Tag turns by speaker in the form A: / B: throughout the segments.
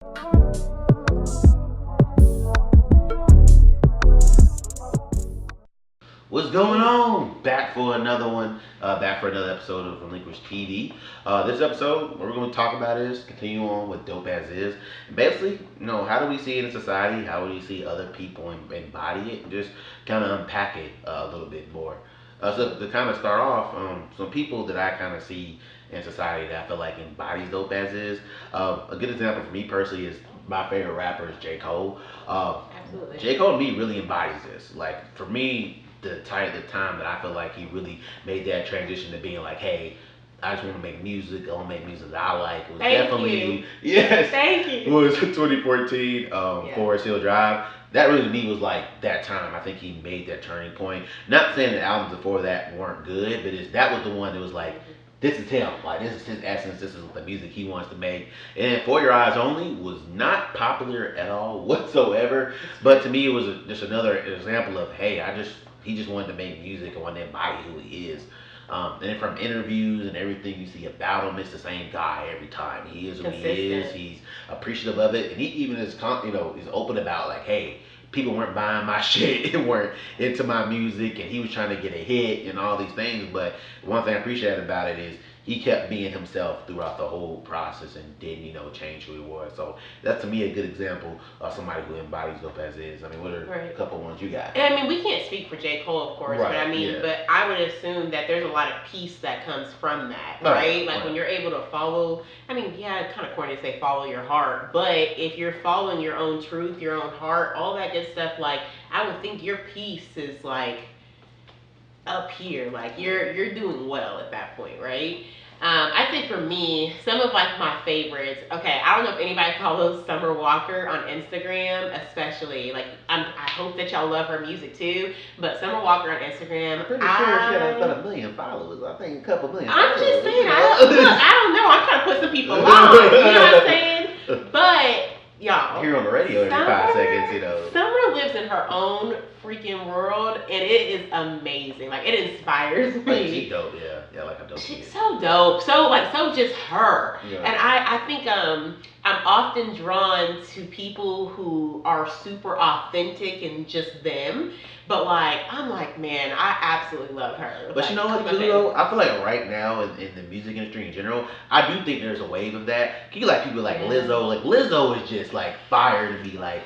A: What's going on? Back for another one. Back for another episode of Relinquish TV. This episode, what we're going to talk about is continue on with Dope as is. Basically, how do we see it in society? How do we see other people embody it? And just kind of unpack it a little bit more. So to kind of start off, some people that I kind of see in society that I feel like embodies Dope as is. A good example for me personally is my favorite rapper is J. Cole.
B: Absolutely.
A: J. Cole to me really embodies this. Like for me, the time that I feel like he really made that transition to being like, hey, I just want to make music. I want to make music that I like. It was
B: Thank
A: definitely
B: you.
A: yes.
B: Thank
A: It
B: you.
A: was 2014
B: Yeah.
A: Forest Hill Drive. That really to me was like that time. I think he made that turning point. Not saying the albums before that weren't good, but that was the one that was like, this is him. Like this is his essence. This is the music he wants to make. And For Your Eyes Only was not popular at all whatsoever. But to me, it was just another example of hey, he just wanted to make music and wanted to embody who he is. And from interviews and everything you see about him, it's the same guy every time. He is who he is. He's appreciative of it, and he even is open about like, hey, people weren't buying my shit and weren't into my music, and he was trying to get a hit and all these things. But one thing I appreciate about it is he kept being himself throughout the whole process and didn't, change who he was. So that's to me a good example of somebody who embodies dope as is. I mean, what are a couple ones you got?
B: And I mean, we can't speak for J. Cole, of course,
A: Right,
B: but I mean,
A: yeah.
B: but I would assume that there's a lot of peace that comes from that, right? Like when you're able to follow, I mean, yeah, it's kind of corny to say follow your heart, but if you're following your own truth, your own heart, all that good stuff, like I would think your peace is like up here, like you're doing well at that point, right? I think for me, some of like my favorites. Okay, I don't know if anybody follows Summer Walker on Instagram, especially. Like, I hope that y'all love her music too. But Summer Walker on Instagram,
A: I'm pretty sure she had about 1 million followers. I think a couple million.
B: I'm
A: followers,
B: just saying, I don't know. I'm trying to put some people on. You know what I'm saying? But y'all,
A: here on the radio every 5 seconds,
B: Summer lives in her own freaking world, and it is amazing. Like it inspires me.
A: Like she's dope, yeah, like a dope.
B: She's so dope, so just her.
A: Yeah.
B: And I think I'm often drawn to people who are super authentic and just them. But like I'm like, man, I absolutely love her.
A: But
B: like,
A: you know what, too, though? I feel like right now in the music industry in general, I do think there's a wave of that. You like people like Lizzo. Like Lizzo is just like fire to me. Like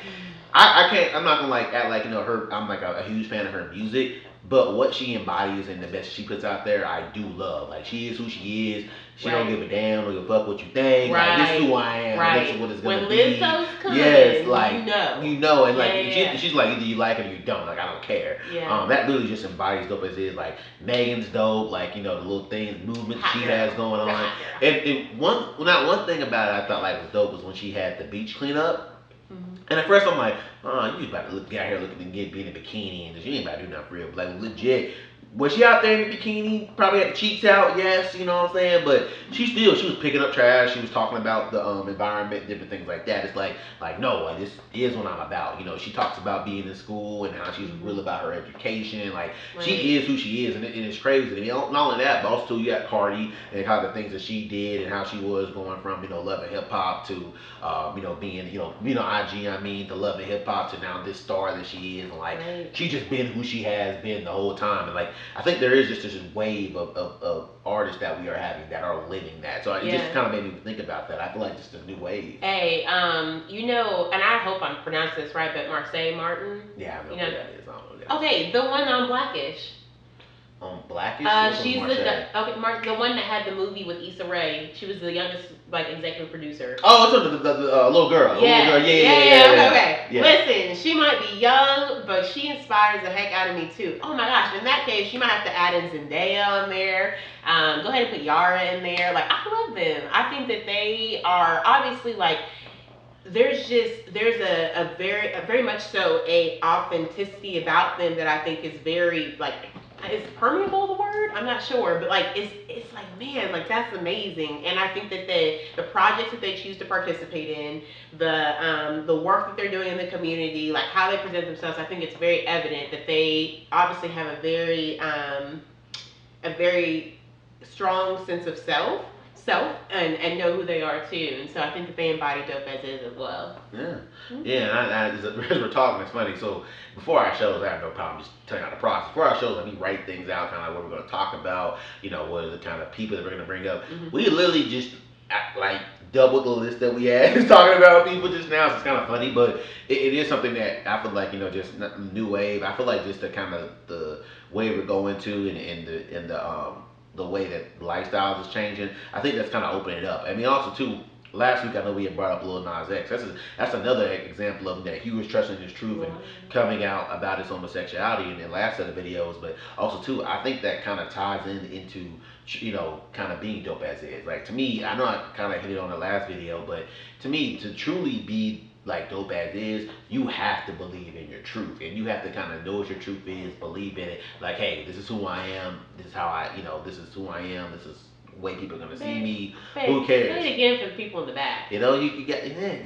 A: I can't. I'm not gonna like act like her. I'm like a huge fan of her music. But what she embodies and the best she puts out there, I do love. Like she is who she is. She don't give a damn, don't give a fuck what you think.
B: Right.
A: Like this is who I am.
B: Right.
A: This is what it's gonna
B: when
A: be.
B: Lizzo's coming,
A: yes, like
B: you know,
A: and like she's like either you like it or you don't. Like I don't care.
B: Yeah.
A: That literally just embodies dope as is. Like Megan's dope. Like the little things, movement she has going on. And not one thing about it I thought like was dope was when she had the beach cleanup. And at first I'm like, oh, you about to get out here looking and be in a bikini and you ain't about to do nothing for real. But like legit, was she out there in the bikini? Probably had the cheeks out, yes, you know what I'm saying? But she was picking up trash. She was talking about the environment, different things like that. It's like no, this is what I'm about. She talks about being in school and how she's real about her education. Like she is who she is, and it's crazy. And not only that, but also you got Cardi and how the things that she did and how she was going from loving hip hop to being IG. I mean, to loving hip hop to now this star that she is. And like she's just been who she has been the whole time. And like I think there is just this wave of artists that we are having that are living that. So it just kind of made me think about that. I feel like just a new wave.
B: Hey, and I hope I'm pronouncing this right, but Marseille Martin.
A: Yeah, I know who that is. I don't know that.
B: Okay, the one on Blackish.
A: Blackish?
B: She's the one that had the movie with Issa Rae. She was the youngest executive producer.
A: Oh, it's the little girl.
B: Yeah.
A: Yeah.
B: Okay. Yeah. Listen, she might be young, but she inspires the heck out of me too. Oh my gosh! In that case, you might have to add in Zendaya on there. Go ahead and put Yara in there. Like I love them. I think that they are obviously like. There's a very much so a authenticity about them that I think is very like. Is permeable the word? I'm not sure, but like it's like man, like that's amazing. And I think that the projects that they choose to participate in, the work that they're doing in the community, like how they present themselves, I think it's very evident that they obviously have a very strong sense of self. self and know who they are too. And so I think that they embody dope as well.
A: Yeah,
B: Mm-hmm.
A: yeah. As we're talking, it's funny. So before our shows, I have no problem just telling you the process. Before our shows, we write things out, kind of like what we're going to talk about. What are the kind of people that we're going to bring up.
B: Mm-hmm.
A: We literally just like double the list that we had talking about people just now. So it's kind of funny, but it is something that I feel like just new wave. I feel like just the kind of the way we're going to and the way that lifestyles is changing. I think that's kind of opening it up. I mean, also too. Last week I know we had brought up Lil Nas X. That's another example of that he was trusting his truth and coming out about his homosexuality in the last set of videos. But also too, I think that kind of ties into kind of being dope as is. Like to me, I know I kind of hit it on the last video, but to me, to truly be like dope as is, you have to believe in your truth, and you have to kind of know what your truth is, believe in it. Like, hey, this is who I am. This is how this is who I am. This is the way people are gonna see me. Who cares?
B: Say it again for the people in the back.
A: You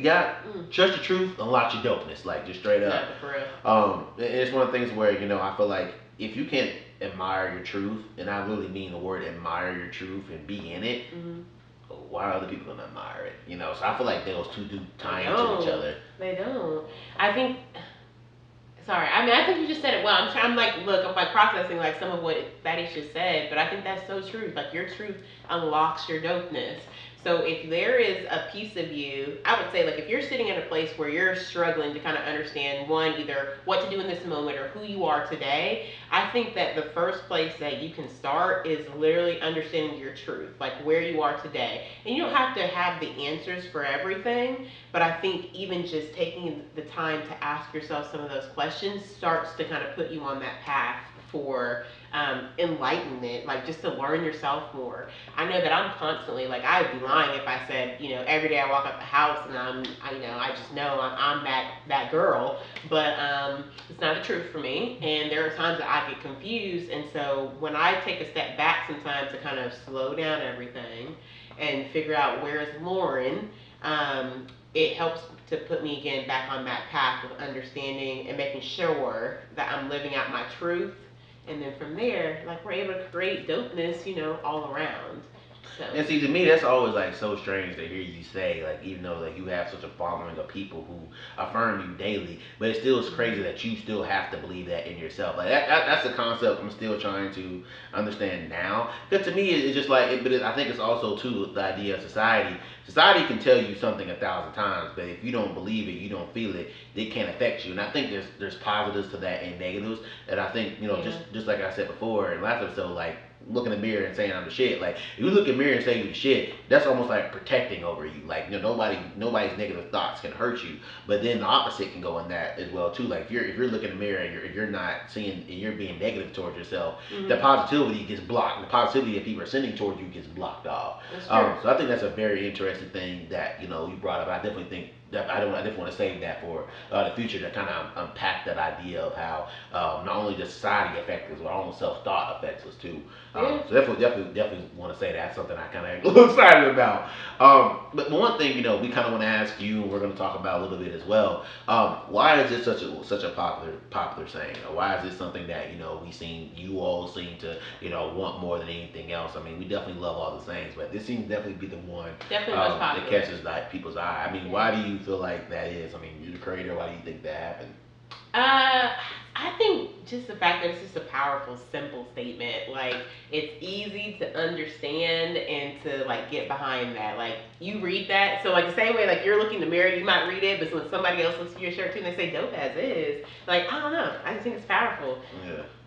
A: got trust your truth, unlock your dopeness, like just straight up.
B: For real.
A: It's one of the things where I feel like if you can't admire your truth, and I really mean the word admire your truth and be in it. Mm-hmm. Why are other people gonna admire it? So I feel like those two do tie into each other.
B: They don't. I think. Sorry, I mean I think you just said it well. I'm like processing like some of what Thaddeus just said, but I think that's so true. Like your truth unlocks your dopeness. So if there is a piece of you, I would say like if you're sitting in a place where you're struggling to kind of understand either what to do in this moment or who you are today, I think that the first place that you can start is literally understanding your truth, like where you are today. And you don't have to have the answers for everything, but I think even just taking the time to ask yourself some of those questions starts to kind of put you on that path for enlightenment, like just to learn yourself more. I know that I'm constantly like I would be lying if I said every day I walk up the house and I just know I'm that girl, but it's not the truth for me. And there are times that I get confused, and so when I take a step back sometimes to kind of slow down everything and figure out where is Lauren, it helps to put me again back on that path of understanding and making sure that I'm living out my truth. And then from there, like we're able to create dopeness, all around. So.
A: And see, to me, that's always like so strange to hear you say, like even though like you have such a following of people who affirm you daily, but it still is crazy that you still have to believe that in yourself. Like that's the concept I'm still trying to understand now. Because to me, it's just like, I think it's also too the idea of society. Society can tell you something 1,000 times, but if you don't believe it, you don't feel it, it can't affect you. And I think there's positives to that and negatives. And I think just like I said before in last episode, like look in the mirror and saying I'm the shit. Like if you look in the mirror and say you're the shit, that's almost like protecting over you. Like nobody's negative thoughts can hurt you. But then the opposite can go in that as well too. Like if you're looking in the mirror and you're not seeing and you're being negative towards yourself, the positivity gets blocked. The positivity that people are sending towards you gets blocked off. So I think that's a very interesting thing that you brought up. I definitely think that I definitely want to save that for the future to kind of unpack that idea of how not only does society affect us, but our own self-thought affects us too. So definitely want to say that's something I kind of a little excited about. But one thing we kind of want to ask you, and we're going to talk about a little bit as well. Why is this such a popular saying? Or why is this something that you all seem to want more than anything else? I mean, we definitely love all the sayings, but this seems definitely be the one that catches people's eye. I mean, why do you feel like that is? I mean, you're the creator. Why do you think that happened?
B: I think just the fact that it's just a powerful, simple statement. Like it's easy to understand and to like get behind that. Like you read that, so like the same way like you're looking in the mirror, you might read it, but when somebody else looks at your shirt too and they say "dope as is," like I don't know, I just think it's powerful.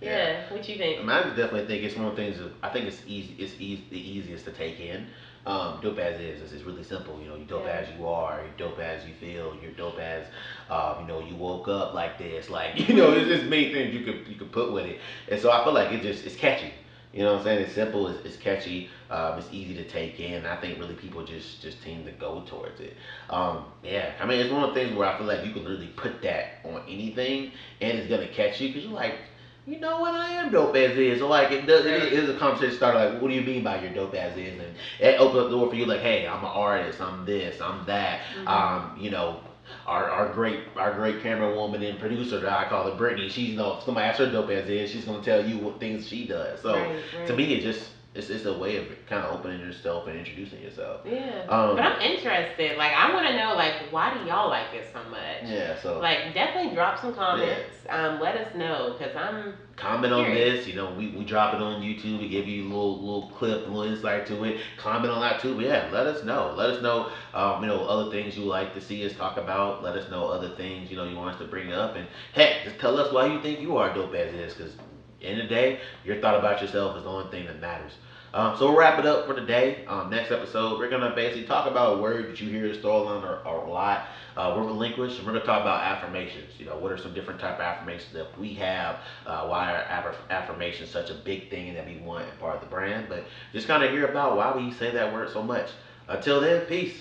B: Yeah. What you think?
A: I mean, I definitely think it's one of the things. I think it's easy. It's the easiest to take in. Dope as is. It's really simple. You're dope as you are. You're dope as you feel. You're dope as you woke up like this. Like it's just many things you could put with it. And so I feel like it's catchy. You know what I'm saying? It's simple. It's catchy. It's easy to take in. I think really people just tend to go towards it. Yeah. I mean, it's one of the things where I feel like you can literally put that on anything and it's gonna catch you because you're like. You know what? I am dope as is. So like it is a conversation starter. Like, what do you mean by your dope as is? And it opens up the door for you. Like, hey, I'm an artist. I'm this. I'm that. Our great camera woman and producer that I call her Brittany. She's if somebody asks her dope as is, she's gonna tell you what things she does. So to me, it just it's a way of kind of opening yourself and introducing yourself.
B: Yeah, but I'm interested. Like, I want to know, like, why do y'all like it so much?
A: Yeah, so
B: like, definitely drop some comments. Let us know, cause I'm
A: comment on
B: curious.
A: this. You know, we drop it on YouTube. We give you a little clip, a little insight to it. Comment on that too. But yeah, let us know. Let us know. Other things you would like to see us talk about. Let us know other things you want us to bring up. And heck, just tell us why you think you are dope as is. Because end of the day, your thought about yourself is the only thing that matters. So we'll wrap it up for today. Next episode, we're gonna basically talk about a word that you hear us throw on a lot. We're Relinquish, and we're gonna talk about affirmations. What are some different type of affirmations that we have? Why are affirmations such a big thing that we want and part of the brand? But just kind of hear about why we say that word so much. Until then, peace.